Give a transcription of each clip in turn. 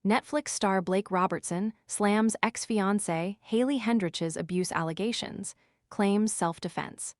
Netflix star Blake Robertson slams ex-fiancée Hayley Hendrich's abuse allegations, claims self-defense.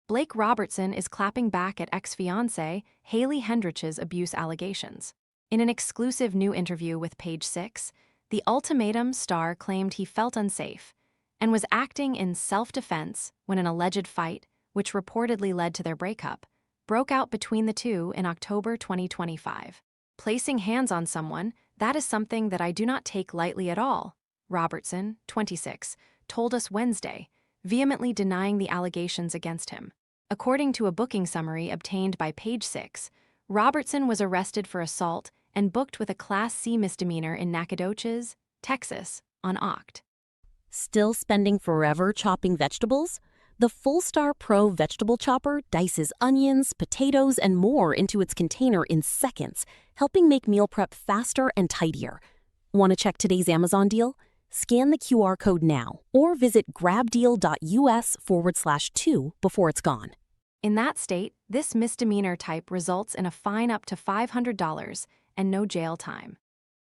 Blake Robertson is clapping back at ex-fiancée Hayley Hendrich's abuse allegations. In an exclusive new interview with Page 6, the Ultimatum star claimed he felt unsafe and was acting in self-defense when an alleged fight, which reportedly led to their breakup, broke out between the two in October 2025. Placing hands on someone, that is something that I do not take lightly at all, Robertson, 26, told us Wednesday, vehemently denying the allegations against him. According to a booking summary obtained by Page 6, Robertson was arrested for assault and booked with a Class C misdemeanor in Nacogdoches, Texas, on Oct. Still spending forever chopping vegetables? The Full-Star Pro vegetable chopper dices onions, potatoes, and more into its container in seconds, helping make meal prep faster and tidier. Want to check today's Amazon deal? Scan the QR code now or visit grabdeal.us/2 before it's gone. In that state, this misdemeanor type results in a fine up to $500 and no jail time.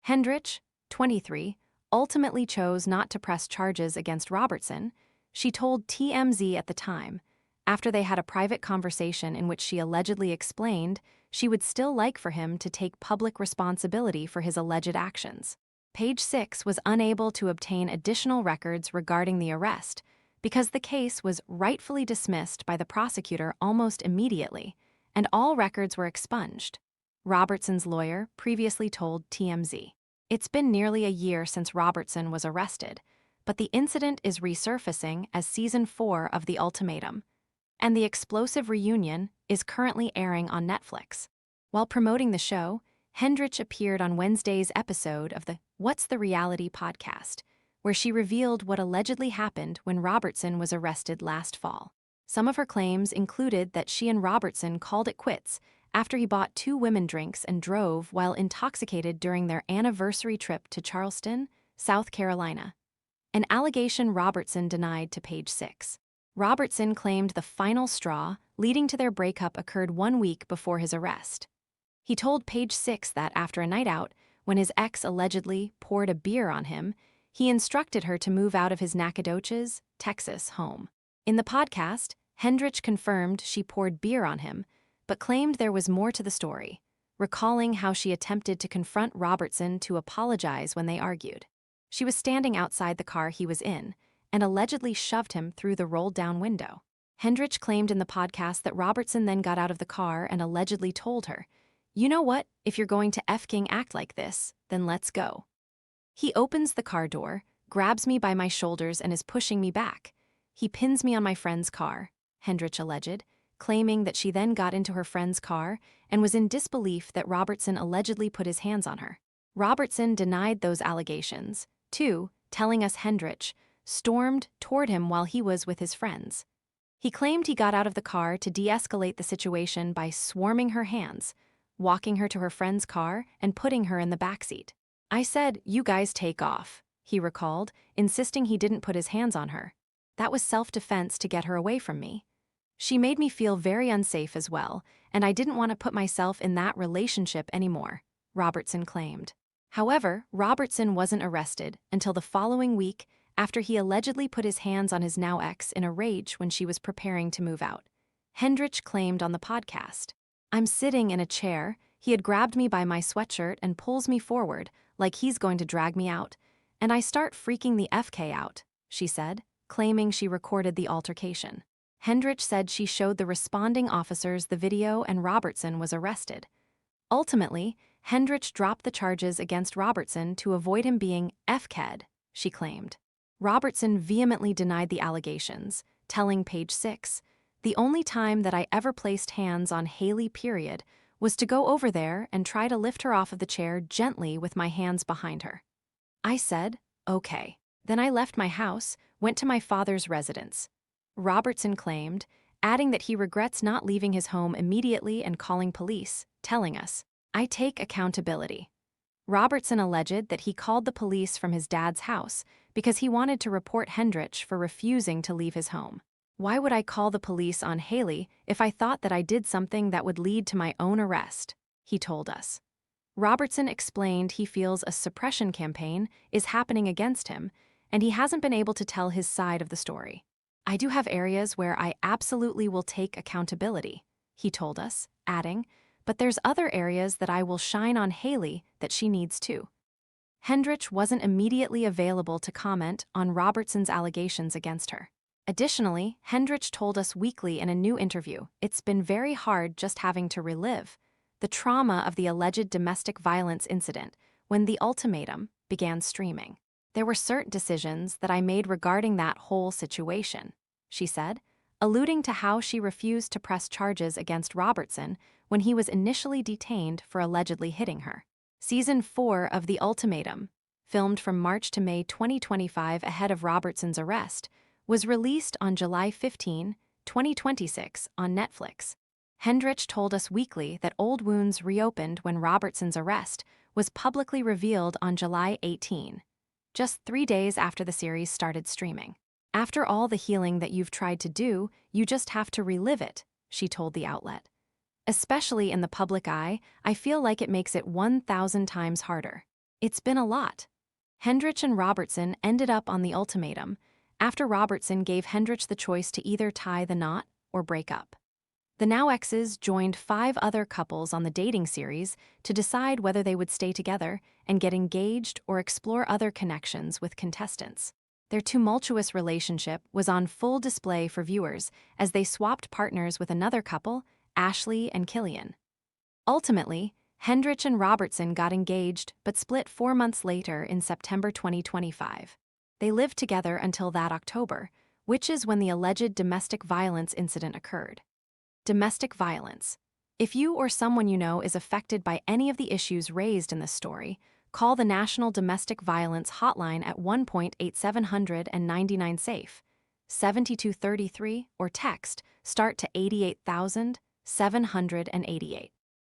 Hendrich, 23, ultimately chose not to press charges against Robertson. She told TMZ at the time, after they had a private conversation in which she allegedly explained she would still like for him to take public responsibility for his alleged actions. Page 6 was unable to obtain additional records regarding the arrest because the case was rightfully dismissed by the prosecutor almost immediately, and all records were expunged. Robertson's lawyer previously told TMZ. It's been nearly a year since Robertson was arrested, but the incident is resurfacing as Season 4 of The Ultimatum, and the explosive reunion is currently airing on Netflix. While promoting the show, Hendrich appeared on Wednesday's episode of the What's the Reality podcast, where she revealed what allegedly happened when Robertson was arrested last fall. Some of her claims included that she and Robertson called it quits after he bought 2 women drinks and drove while intoxicated during their anniversary trip to Charleston, South Carolina. An allegation Robertson denied to Page 6. Robertson claimed the final straw leading to their breakup occurred 1 week before his arrest. He told Page 6 that after a night out, when his ex allegedly poured a beer on him, he instructed her to move out of his Nacogdoches, Texas home. In the podcast, Hendrich confirmed she poured beer on him, but claimed there was more to the story, recalling how she attempted to confront Robertson to apologize when they argued. She was standing outside the car he was in and allegedly shoved him through the rolled-down window. Hendrich claimed in the podcast that Robertson then got out of the car and allegedly told her, "You know what, if you're going to f-king act like this, then let's go." He opens the car door, grabs me by my shoulders and is pushing me back. He pins me on my friend's car, Hendrich alleged, claiming that she then got into her friend's car and was in disbelief that Robertson allegedly put his hands on her. Robertson denied those allegations, too, telling us Hendrich stormed toward him while he was with his friends. He claimed he got out of the car to de-escalate the situation by swarming her hands, walking her to her friend's car and putting her in the backseat. "I said, 'You guys take off,'" he recalled, insisting he didn't put his hands on her. "That was self-defense to get her away from me. She made me feel very unsafe as well, and I didn't want to put myself in that relationship anymore," Robertson claimed. However, Robertson wasn't arrested until the following week after he allegedly put his hands on his now ex in a rage when she was preparing to move out. Hendrich claimed on the podcast, "I'm sitting in a chair, he had grabbed me by my sweatshirt and pulls me forward, like he's going to drag me out, and I start freaking the FK out," she said, claiming she recorded the altercation. Hendrich said she showed the responding officers the video and Robertson was arrested. Ultimately, Hendrich dropped the charges against Robertson to avoid him being FK'd, she claimed. Robertson vehemently denied the allegations, telling Page 6, "The only time that I ever placed hands on Hayley period was to go over there and try to lift her off of the chair gently with my hands behind her. I said, okay. Then I left my house, went to my father's residence," Robertson claimed, adding that he regrets not leaving his home immediately and calling police, telling us, "I take accountability." Robertson alleged that he called the police from his dad's house because he wanted to report Hendrich for refusing to leave his home. "Why would I call the police on Hayley if I thought that I did something that would lead to my own arrest?" he told us. Robertson explained he feels a suppression campaign is happening against him, and he hasn't been able to tell his side of the story. "I do have areas where I absolutely will take accountability," he told us, adding, "but there's other areas that I will shine on Hayley that she needs too." Hendrich wasn't immediately available to comment on Robertson's allegations against her. Additionally, Hendrich told Us Weekly in a new interview, "It's been very hard just having to relive the trauma of the alleged domestic violence incident when The Ultimatum began streaming. There were certain decisions that I made regarding that whole situation," she said, alluding to how she refused to press charges against Robertson when he was initially detained for allegedly hitting her. Season 4 of The Ultimatum, filmed from March to May 2025 ahead of Robertson's arrest, was released on July 15, 2026 on Netflix. Hendrich told Us Weekly that old wounds reopened when Robertson's arrest was publicly revealed on July 18, just 3 days after the series started streaming. "After all the healing that you've tried to do, you just have to relive it," she told the outlet. "Especially in the public eye, I feel like it makes it 1,000 times harder. It's been a lot." Hendrich and Robertson ended up on The Ultimatum after Robertson gave Hendrich the choice to either tie the knot or break up. The now exes joined 5 other couples on the dating series to decide whether they would stay together and get engaged or explore other connections with contestants. Their tumultuous relationship was on full display for viewers as they swapped partners with another couple, Ashley and Killian. Ultimately, Hendrich and Robertson got engaged but split 4 months later in September 2025. They lived together until that October, which is when the alleged domestic violence incident occurred. Domestic violence. If you or someone you know is affected by any of the issues raised in this story, call the National Domestic Violence Hotline at 1-800-99-SAFE, 7233, or text START to 88,788.